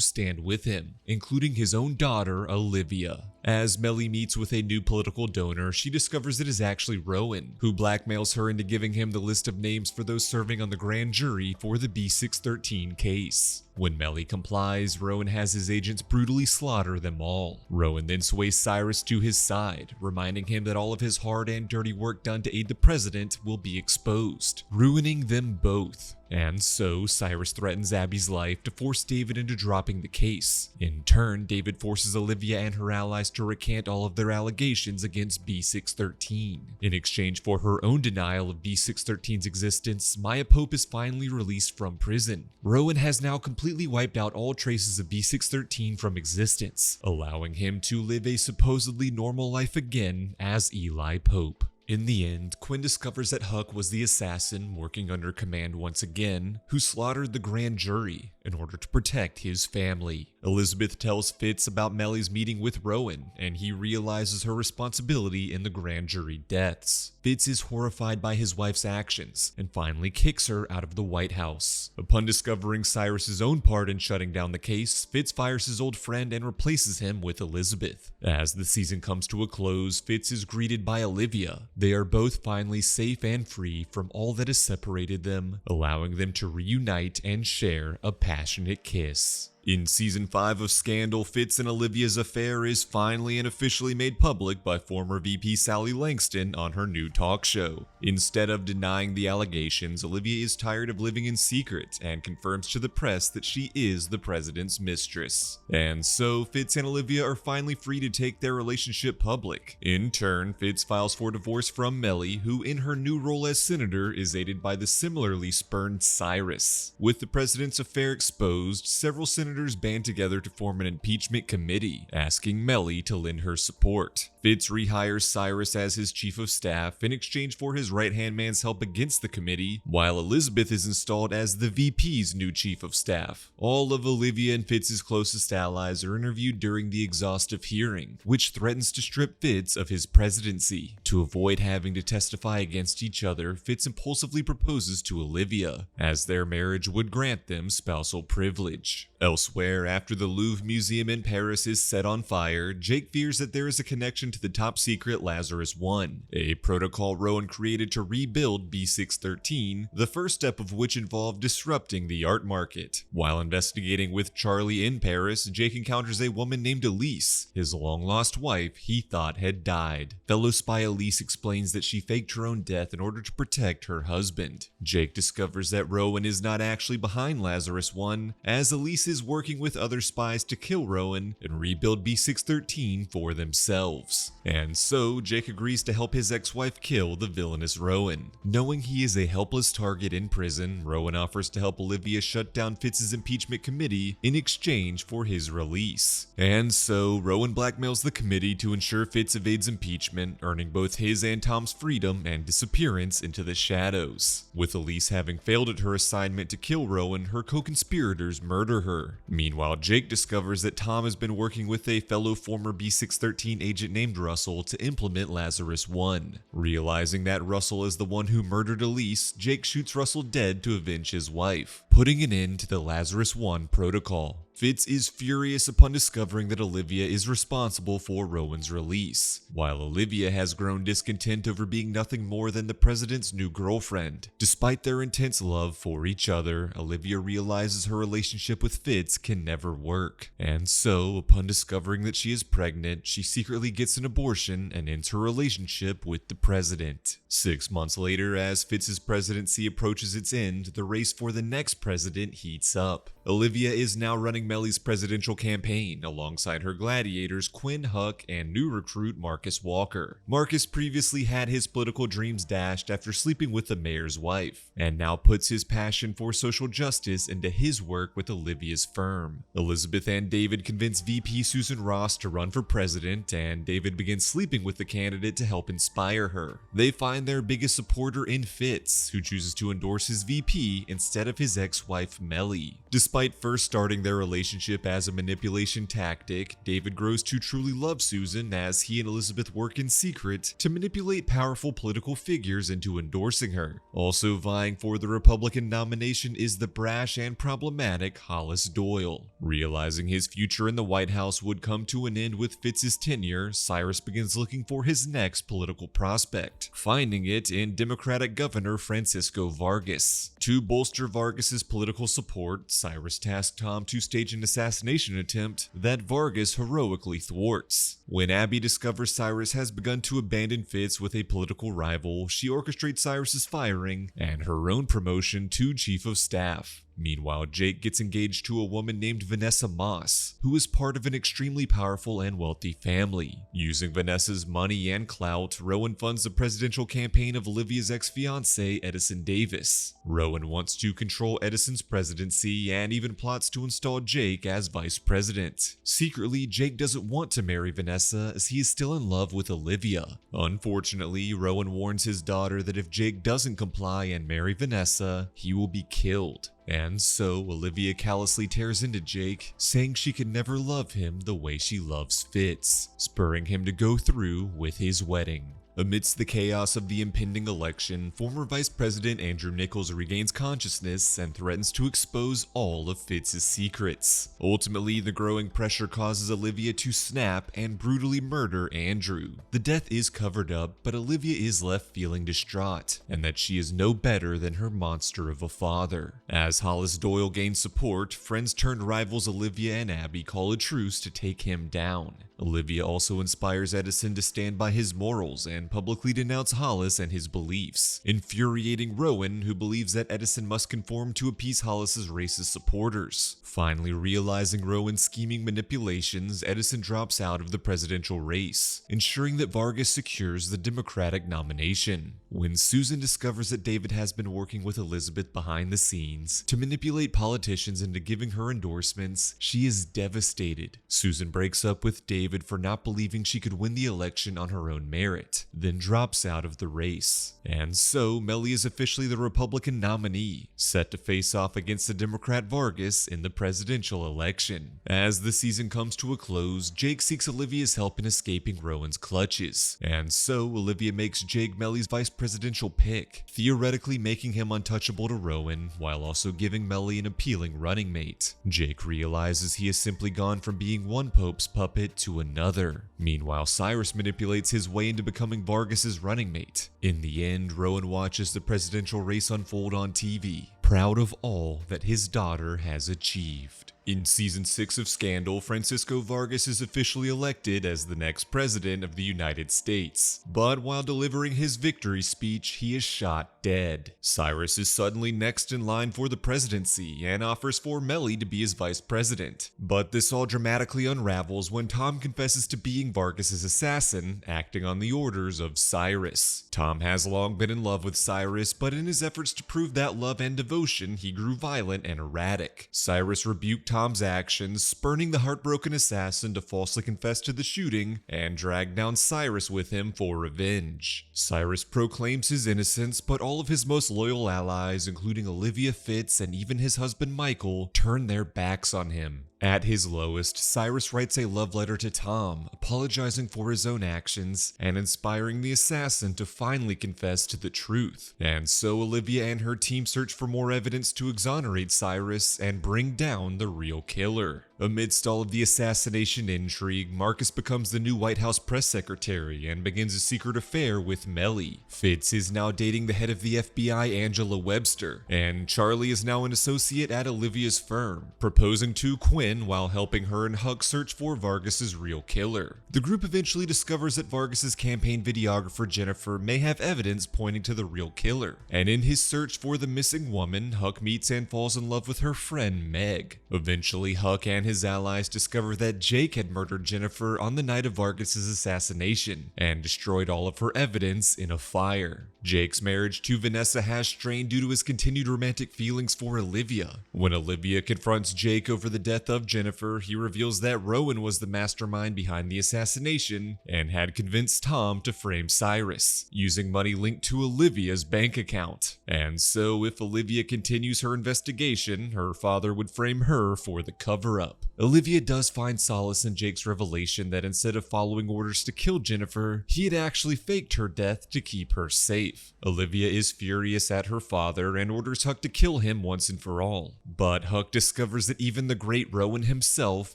stand with him, including his own daughter, Olivia. As Mellie meets with a new political donor, she discovers it is actually Rowan, who blackmails her into giving him the list of names for those serving on the grand jury for the B613 case. When Mellie complies, Rowan has his agents brutally slaughter them all. Rowan then sways Cyrus to his side, reminding him that all of his hard and dirty work done to aid the president will be exposed, ruining them both. And so Cyrus threatens Abby's life to force David into dropping the case. In turn, David forces Olivia and her allies to recant all of their allegations against B613. In exchange for her own denial of B613's existence, Maya Pope is finally released from prison. Rowan has now completely wiped out all traces of B613 from existence, allowing him to live a supposedly normal life again as Eli Pope. In the end, Quinn discovers that Huck was the assassin working under command once again, who slaughtered the grand jury in order to protect his family. Elizabeth tells Fitz about Mellie's meeting with Rowan, and he realizes her responsibility in the grand jury deaths. Fitz is horrified by his wife's actions, and finally kicks her out of the White House. Upon discovering Cyrus's own part in shutting down the case, Fitz fires his old friend and replaces him with Elizabeth. As the season comes to a close, Fitz is greeted by Olivia. They are both finally safe and free from all that has separated them, allowing them to reunite and share a passionate kiss. In Season 5 of Scandal, Fitz and Olivia's affair is finally and officially made public by former VP Sally Langston on her new talk show. Instead of denying the allegations, Olivia is tired of living in secret and confirms to the press that she is the president's mistress. And so, Fitz and Olivia are finally free to take their relationship public. In turn, Fitz files for divorce from Mellie, who in her new role as senator is aided by the similarly spurned Cyrus. With the president's affair exposed, several senators band together to form an impeachment committee, asking Mellie to lend her support. Fitz rehires Cyrus as his chief of staff in exchange for his right-hand man's help against the committee, while Elizabeth is installed as the VP's new chief of staff. All of Olivia and Fitz's closest allies are interviewed during the exhaustive hearing, which threatens to strip Fitz of his presidency. To avoid having to testify against each other, Fitz impulsively proposes to Olivia, as their marriage would grant them spousal privilege. Elsewhere, after the Louvre Museum in Paris is set on fire, Jake fears that there is a connection to the top-secret Lazarus 1, a protocol Rowan created to rebuild B613, the first step of which involved disrupting the art market. While investigating with Charlie in Paris, Jake encounters a woman named Elise, his long-lost wife he thought had died. Fellow spy Elise explains that she faked her own death in order to protect her husband. Jake discovers that Rowan is not actually behind Lazarus 1, as Elise's working with other spies to kill Rowan and rebuild B613 for themselves. And so, Jake agrees to help his ex-wife kill the villainous Rowan. Knowing he is a helpless target in prison, Rowan offers to help Olivia shut down Fitz's impeachment committee in exchange for his release. And so, Rowan blackmails the committee to ensure Fitz evades impeachment, earning both his and Tom's freedom and disappearance into the shadows. With Elise having failed at her assignment to kill Rowan, her co-conspirators murder her. Meanwhile, Jake discovers that Tom has been working with a fellow former B613 agent named Russell to implement Lazarus 1. Realizing that Russell is the one who murdered Elise, Jake shoots Russell dead to avenge his wife, putting an end to the Lazarus 1 protocol. Fitz is furious upon discovering that Olivia is responsible for Rowan's release, while Olivia has grown discontent over being nothing more than the president's new girlfriend. Despite their intense love for each other, Olivia realizes her relationship with Fitz can never work. And so, upon discovering that she is pregnant, she secretly gets an abortion and ends her relationship with the president. 6 months later, as Fitz's presidency approaches its end, the race for the next president heats up. Olivia is now running Mellie's presidential campaign alongside her gladiators Quinn, Huck, and new recruit Marcus Walker. Marcus previously had his political dreams dashed after sleeping with the mayor's wife, and now puts his passion for social justice into his work with Olivia's firm. Elizabeth and David convince VP Susan Ross to run for president, and David begins sleeping with the candidate to help inspire her. They find their biggest supporter in Fitz, who chooses to endorse his VP instead of his ex-wife Mellie. Despite first starting their relationship as a manipulation tactic, David grows to truly love Susan as he and Elizabeth work in secret to manipulate powerful political figures into endorsing her. Also vying for the Republican nomination is the brash and problematic Hollis Doyle. Realizing his future in the White House would come to an end with Fitz's tenure, Cyrus begins looking for his next political prospect, finding it in Democratic Governor Francisco Vargas. To bolster Vargas's political support, Cyrus tasked Tom to stage an assassination attempt that Vargas heroically thwarts. When Abby discovers Cyrus has begun to abandon Fitz with a political rival, she orchestrates Cyrus's firing and her own promotion to Chief of Staff. Meanwhile, Jake gets engaged to a woman named Vanessa Moss, who is part of an extremely powerful and wealthy family. Using Vanessa's money and clout, Rowan funds the presidential campaign of Olivia's ex-fiancé, Edison Davis. Rowan wants to control Edison's presidency and even plots to install Jake as vice president. Secretly, Jake doesn't want to marry Vanessa as he is still in love with Olivia. Unfortunately, Rowan warns his daughter that if Jake doesn't comply and marry Vanessa, he will be killed. And so, Olivia callously tears into Jake, saying she could never love him the way she loves Fitz, spurring him to go through with his wedding. Amidst the chaos of the impending election, former Vice President Andrew Nichols regains consciousness and threatens to expose all of Fitz's secrets. Ultimately, the growing pressure causes Olivia to snap and brutally murder Andrew. The death is covered up, but Olivia is left feeling distraught, and that she is no better than her monster of a father. As Hollis Doyle gains support, friends turned rivals Olivia and Abby call a truce to take him down. Olivia also inspires Edison to stand by his morals and publicly denounce Hollis and his beliefs, infuriating Rowan, who believes that Edison must conform to appease Hollis's racist supporters. Finally realizing Rowan's scheming manipulations, Edison drops out of the presidential race, ensuring that Vargas secures the Democratic nomination. When Susan discovers that David has been working with Elizabeth behind the scenes to manipulate politicians into giving her endorsements, she is devastated. Susan breaks up with David for not believing she could win the election on her own merit, then drops out of the race. And so, Mellie is officially the Republican nominee, set to face off against the Democrat Vargas in the presidential election. As the season comes to a close, Jake seeks Olivia's help in escaping Rowan's clutches, and so Olivia makes Jake Mellie's vice presidential pick, theoretically making him untouchable to Rowan, while also giving Mellie an appealing running mate. Jake realizes he has simply gone from being one pope's puppet to another. Meanwhile, Cyrus manipulates his way into becoming Vargas's running mate. In the end, Rowan watches the presidential race unfold on TV, proud of all that his daughter has achieved. In Season 6 of Scandal, Francisco Vargas is officially elected as the next president of the United States. But while delivering his victory speech, he is shot dead. Cyrus is suddenly next in line for the presidency and offers for Mellie to be his vice president. But this all dramatically unravels when Tom confesses to being Vargas's assassin, acting on the orders of Cyrus. Tom has long been in love with Cyrus, but in his efforts to prove that love and devotion, he grew violent and erratic. Cyrus rebuked Tom's actions, spurning the heartbroken assassin to falsely confess to the shooting and drag down Cyrus with him for revenge. Cyrus proclaims his innocence, but all of his most loyal allies, including Olivia, Fitz, and even his husband Michael, turn their backs on him. At his lowest, Cyrus writes a love letter to Tom, apologizing for his own actions and inspiring the assassin to finally confess to the truth. And so Olivia and her team search for more evidence to exonerate Cyrus and bring down the real killer. Amidst all of the assassination intrigue, Marcus becomes the new White House press secretary and begins a secret affair with Mellie. Fitz is now dating the head of the FBI, Angela Webster, and Charlie is now an associate at Olivia's firm, proposing to Quinn while helping her and Huck search for Vargas's real killer. The group eventually discovers that Vargas's campaign videographer Jennifer may have evidence pointing to the real killer, and in his search for the missing woman, Huck meets and falls in love with her friend Meg. Eventually, Huck and his allies discover that Jake had murdered Jennifer on the night of Vargas's assassination and destroyed all of her evidence in a fire. Jake's marriage to Vanessa has strained due to his continued romantic feelings for Olivia. When Olivia confronts Jake over the death of Jennifer, he reveals that Rowan was the mastermind behind the assassination and had convinced Tom to frame Cyrus, using money linked to Olivia's bank account. And so, if Olivia continues her investigation, her father would frame her for the cover-up. Olivia does find solace in Jake's revelation that instead of following orders to kill Jennifer, he had actually faked her death to keep her safe. Olivia is furious at her father and orders Huck to kill him once and for all. But Huck discovers that even the great Rowan himself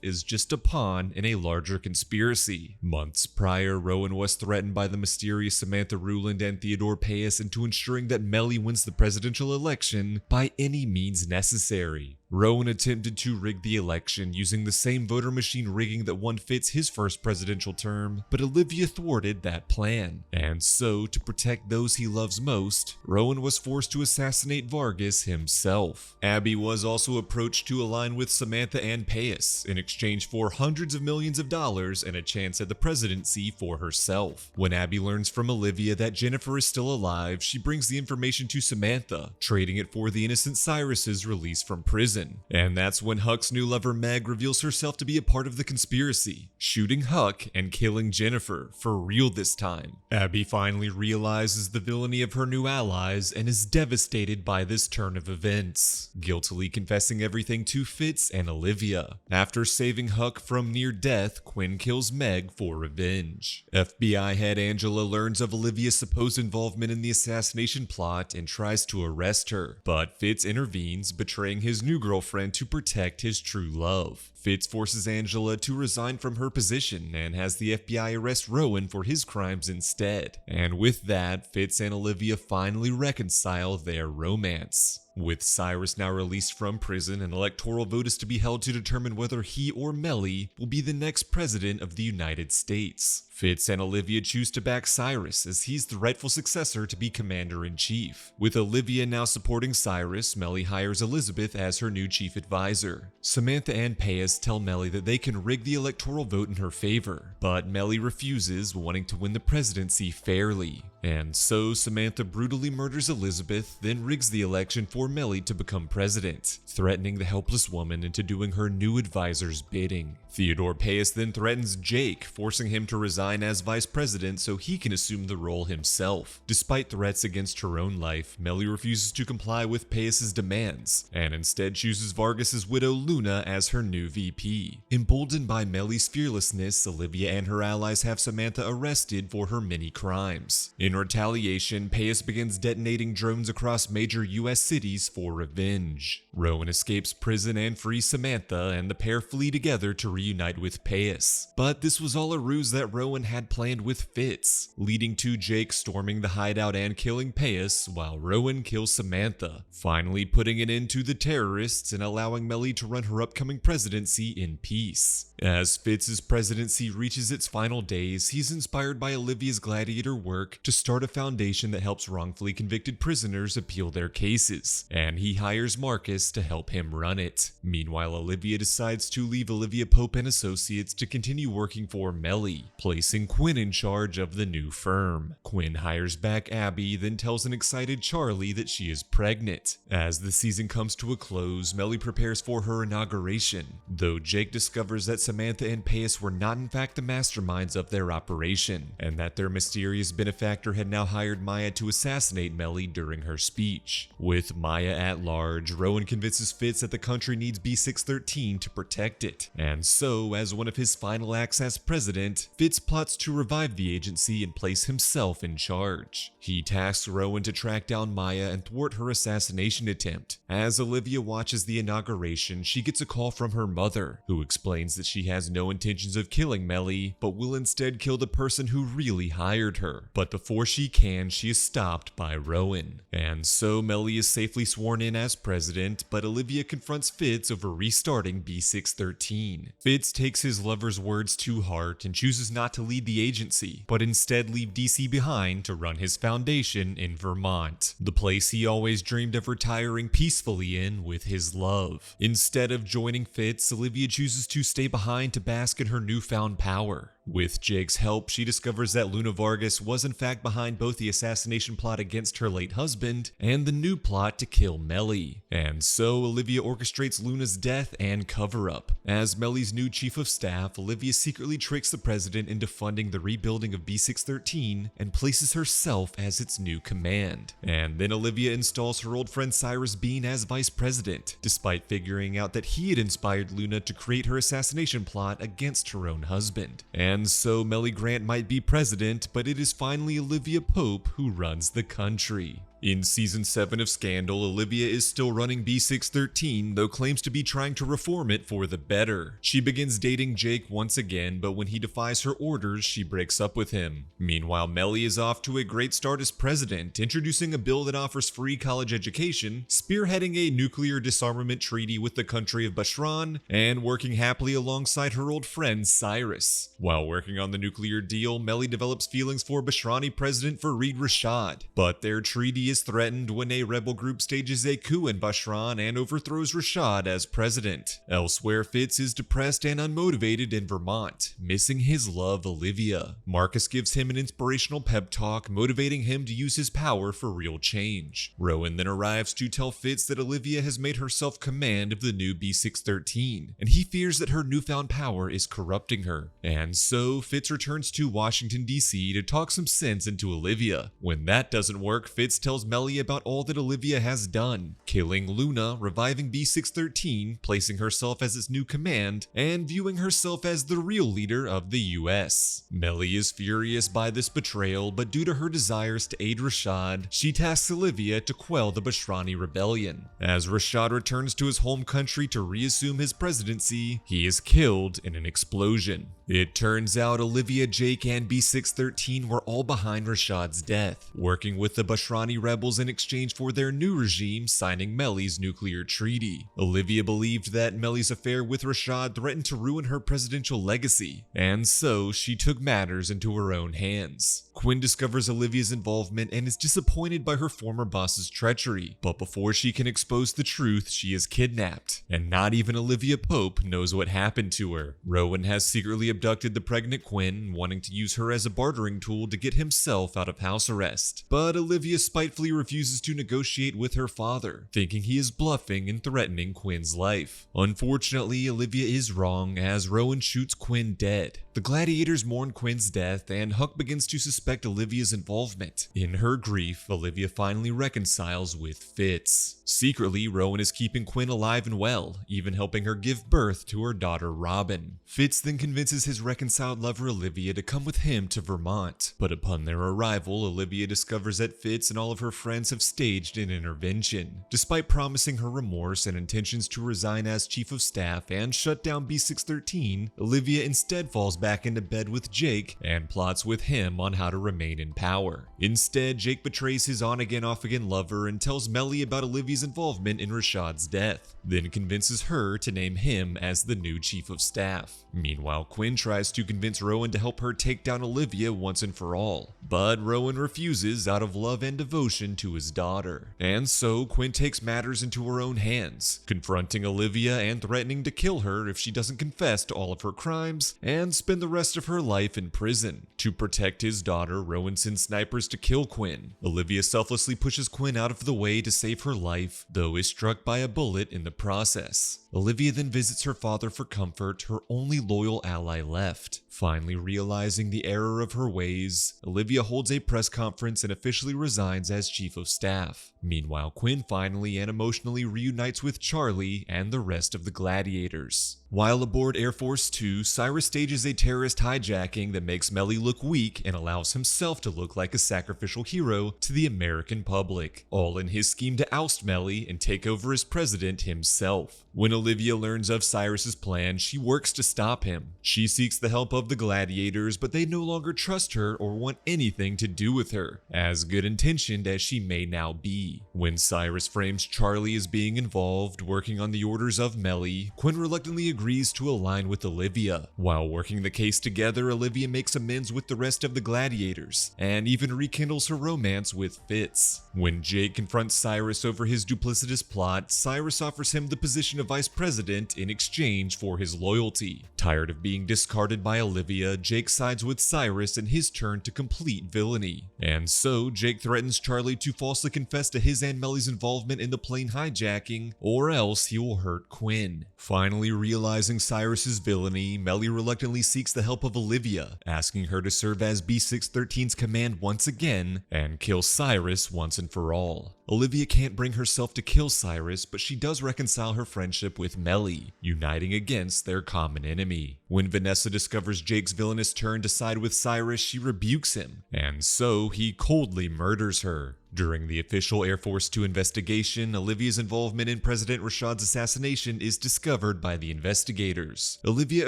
is just a pawn in a larger conspiracy. Months prior, Rowan was threatened by the mysterious Samantha Ruland and Theodore Payas into ensuring that Mellie wins the presidential election by any means necessary. Rowan attempted to rig the election using the same voter machine rigging that won Fitz his first presidential term, but Olivia thwarted that plan. And so, to protect those he loves most, Rowan was forced to assassinate Vargas himself. Abby was also approached to align with Samantha and Payas in exchange for hundreds of millions of dollars and a chance at the presidency for herself. When Abby learns from Olivia that Jennifer is still alive, she brings the information to Samantha, trading it for the innocent Cyrus's release from prison. And that's when Huck's new lover Meg reveals herself to be a part of the conspiracy, shooting Huck and killing Jennifer, for real this time. Abby finally realizes the villainy of her new allies and is devastated by this turn of events, guiltily confessing everything to Fitz and Olivia. After saving Huck from near death, Quinn kills Meg for revenge. FBI head Angela learns of Olivia's supposed involvement in the assassination plot and tries to arrest her, but Fitz intervenes, betraying his new girlfriend to protect his true love. Fitz forces Angela to resign from her position and has the FBI arrest Rowan for his crimes instead. And with that, Fitz and Olivia finally reconcile their romance. With Cyrus now released from prison, an electoral vote is to be held to determine whether he or Mellie will be the next president of the United States. Fitz and Olivia choose to back Cyrus as he's the rightful successor to be commander-in-chief. With Olivia now supporting Cyrus, Mellie hires Elizabeth as her new chief advisor. Samantha and Payas tell Mellie that they can rig the electoral vote in her favor, but Mellie refuses, wanting to win the presidency fairly. And so Samantha brutally murders Elizabeth, then rigs the election for Mellie to become president, threatening the helpless woman into doing her new advisor's bidding. Theodore Payas then threatens Jake, forcing him to resign as vice president so he can assume the role himself. Despite threats against her own life, Mellie refuses to comply with Payas's demands, and instead chooses Vargas's widow Luna as her new VP. Emboldened by Mellie's fearlessness, Olivia and her allies have Samantha arrested for her many crimes. In In retaliation, Payas begins detonating drones across major US cities for revenge. Rowan escapes prison and frees Samantha, and the pair flee together to reunite with Payas. But this was all a ruse that Rowan had planned with Fitz, leading to Jake storming the hideout and killing Payas, while Rowan kills Samantha, finally putting an end to the terrorists and allowing Mellie to run her upcoming presidency in peace. As Fitz's presidency reaches its final days, he's inspired by Olivia's gladiator work to start a foundation that helps wrongfully convicted prisoners appeal their cases, and he hires Marcus to help him run it. Meanwhile, Olivia decides to leave Olivia Pope and Associates to continue working for Mellie, placing Quinn in charge of the new firm. Quinn hires back Abby, then tells an excited Charlie that she is pregnant. As the season comes to a close, Mellie prepares for her inauguration, though Jake discovers that Samantha and Payas were not in fact the masterminds of their operation, and that their mysterious benefactor had now hired Maya to assassinate Mellie during her speech. With Maya at large, Rowan convinces Fitz that the country needs B613 to protect it, and so, as one of his final acts as president, Fitz plots to revive the agency and place himself in charge. He tasks Rowan to track down Maya and thwart her assassination attempt. As Olivia watches the inauguration, she gets a call from her mother, who explains that she has no intentions of killing Mellie, but will instead kill the person who really hired her. But before she can, she is stopped by Rowan. And so Mellie is safely sworn in as president, but Olivia confronts Fitz over restarting B613. Fitz takes his lover's words to heart and chooses not to lead the agency, but instead leave DC behind to run his foundation in Vermont, the place he always dreamed of retiring peacefully in with his love. Instead of joining Fitz, Olivia chooses to stay behind to bask in her newfound power. With Jake's help, she discovers that Luna Vargas was in fact behind both the assassination plot against her late husband and the new plot to kill Mellie. And so Olivia orchestrates Luna's death and cover-up. As Mellie's new chief of staff, Olivia secretly tricks the president into funding the rebuilding of B613 and places herself as its new command. And then Olivia installs her old friend Cyrus Beene as vice president, despite figuring out that he had inspired Luna to create her assassination plot against her own husband. And so Mellie Grant might be president, but it is finally Olivia Pope who runs the country. In Season 7 of Scandal, Olivia is still running B613, though claims to be trying to reform it for the better. She begins dating Jake once again, but when he defies her orders, she breaks up with him. Meanwhile, Mellie is off to a great start as president, introducing a bill that offers free college education, spearheading a nuclear disarmament treaty with the country of Bashran, and working happily alongside her old friend Cyrus. While working on the nuclear deal, Mellie develops feelings for Bashrani President Fareed Rashad, but their treaty is threatened when a rebel group stages a coup in Bashran and overthrows Rashad as president. Elsewhere, Fitz is depressed and unmotivated in Vermont, missing his love Olivia. Marcus gives him an inspirational pep talk, motivating him to use his power for real change. Rowan then arrives to tell Fitz that Olivia has made herself command of the new B613, and he fears that her newfound power is corrupting her. And so Fitz returns to Washington, D.C. to talk some sense into Olivia. When that doesn't work, Fitz tells Mellie about all that Olivia has done, killing Luna, reviving B613, placing herself as its new command, and viewing herself as the real leader of the US. Mellie is furious by this betrayal, but due to her desires to aid Rashad, she tasks Olivia to quell the Bashrani rebellion. As Rashad returns to his home country to reassume his presidency, he is killed in an explosion. It turns out Olivia, Jake, and B613 were all behind Rashad's death, working with the Bashrani rebels in exchange for their new regime signing Mellie's nuclear treaty. Olivia believed that Mellie's affair with Rashad threatened to ruin her presidential legacy, and so she took matters into her own hands. Quinn discovers Olivia's involvement and is disappointed by her former boss's treachery, but before she can expose the truth, she is kidnapped, and not even Olivia Pope knows what happened to her. Rowan has secretly abducted the pregnant Quinn, wanting to use her as a bartering tool to get himself out of house arrest, but Olivia spitefully refuses to negotiate with her father, thinking he is bluffing and threatening Quinn's life. Unfortunately, Olivia is wrong, as Rowan shoots Quinn dead. The gladiators mourn Quinn's death, and Huck begins to suspect Olivia's involvement. In her grief, Olivia finally reconciles with Fitz. Secretly, Rowan is keeping Quinn alive and well, even helping her give birth to her daughter Robin. Fitz then convinces his reconciled lover Olivia to come with him to Vermont, but upon their arrival, Olivia discovers that Fitz and all of her friends have staged an intervention. Despite promising her remorse and intentions to resign as chief of staff and shut down B613, Olivia instead falls back into bed with Jake and plots with him on how to remain in power. Instead, Jake betrays his on-again off-again lover and tells Mellie about Olivia's involvement in Rashad's death, then convinces her to name him as the new chief of staff. Meanwhile, Quinn tries to convince Rowan to help her take down Olivia once and for all, but Rowan refuses out of love and devotion to his daughter. And so Quinn takes matters into her own hands, confronting Olivia and threatening to kill her if she doesn't confess to all of her crimes and spend the rest of her life in prison. To protect his daughter, Rowan sends snipers to kill Quinn. Olivia selflessly pushes Quinn out of the way to save her life, though is struck by a bullet in the process. Olivia then visits her father for comfort, her only loyal ally left. Finally realizing the error of her ways, Olivia holds a press conference and officially resigns as chief of staff. Meanwhile, Quinn finally and emotionally reunites with Charlie and the rest of the gladiators. While aboard Air Force 2, Cyrus stages a terrorist hijacking that makes Mellie look weak and allows himself to look like a sacrificial hero to the American public, all in his scheme to oust Mellie and take over as president himself. When Olivia learns of Cyrus's plan, she works to stop him. She seeks the help of the gladiators, but they no longer trust her or want anything to do with her, as good-intentioned as she may now be. When Cyrus frames Charlie as being involved, working on the orders of Mellie, Quinn reluctantly agrees to align with Olivia. While working the case together, Olivia makes amends with the rest of the gladiators, and even rekindles her romance with Fitz. When Jake confronts Cyrus over his duplicitous plot, Cyrus offers him the position of vice president in exchange for his loyalty. Tired of being discarded by Olivia, Jake sides with Cyrus in his turn to complete villainy. And so, Jake threatens Charlie to falsely confess to his and Mellie's involvement in the plane hijacking, or else he will hurt Quinn. Finally realizing Cyrus's villainy, Mellie reluctantly seeks the help of Olivia, asking her to serve as B613's command once again and kill Cyrus once and for all. Olivia can't bring herself to kill Cyrus, but she does reconcile her friendship with Mellie, uniting against their common enemy. When Vanessa discovers Jake's villainous turn to side with Cyrus, she rebukes him, and so he coldly murders her. During the official Air Force 2 investigation, Olivia's involvement in President Rashad's assassination is discovered by the investigators. Olivia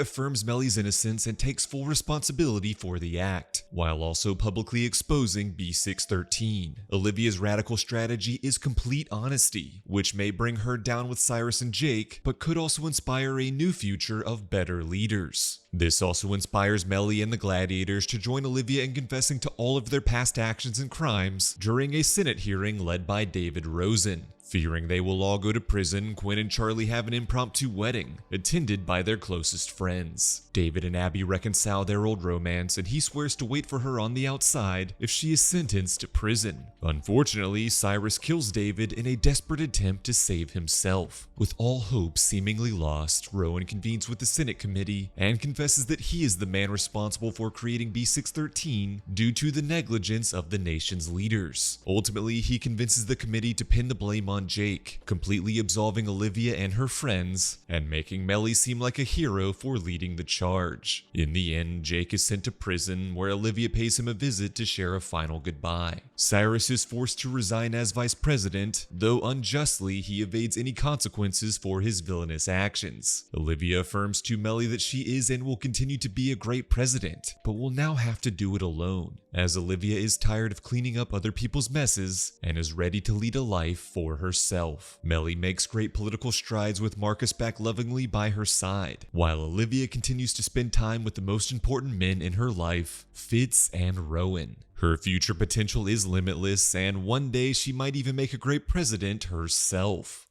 affirms Mellie's innocence and takes full responsibility for the act, while also publicly exposing B613. Olivia's radical strategy is complete honesty, which may bring her down with Cyrus and Jake, but could also inspire a new future of better leaders. This also inspires Mellie and the gladiators to join Olivia in confessing to all of their past actions and crimes during a Senate hearing led by David Rosen. Fearing they will all go to prison, Quinn and Charlie have an impromptu wedding, attended by their closest friends. David and Abby reconcile their old romance, and he swears to wait for her on the outside if she is sentenced to prison. Unfortunately, Cyrus kills David in a desperate attempt to save himself. With all hope seemingly lost, Rowan convenes with the Senate committee and confesses that he is the man responsible for creating B613 due to the negligence of the nation's leaders. Ultimately, he convinces the committee to pin the blame on Jake, completely absolving Olivia and her friends, and making Mellie seem like a hero for leading the charge. In the end, Jake is sent to prison, where Olivia pays him a visit to share a final goodbye. Cyrus is forced to resign as vice president, though unjustly he evades any consequences for his villainous actions. Olivia affirms to Mellie that she is and will continue to be a great president, but will now have to do it alone, as Olivia is tired of cleaning up other people's messes and is ready to lead a life for herself. Mellie makes great political strides with Marcus back lovingly by her side, while Olivia continues to spend time with the most important men in her life, Fitz and Rowan. Her future potential is limitless, and one day she might even make a great president herself.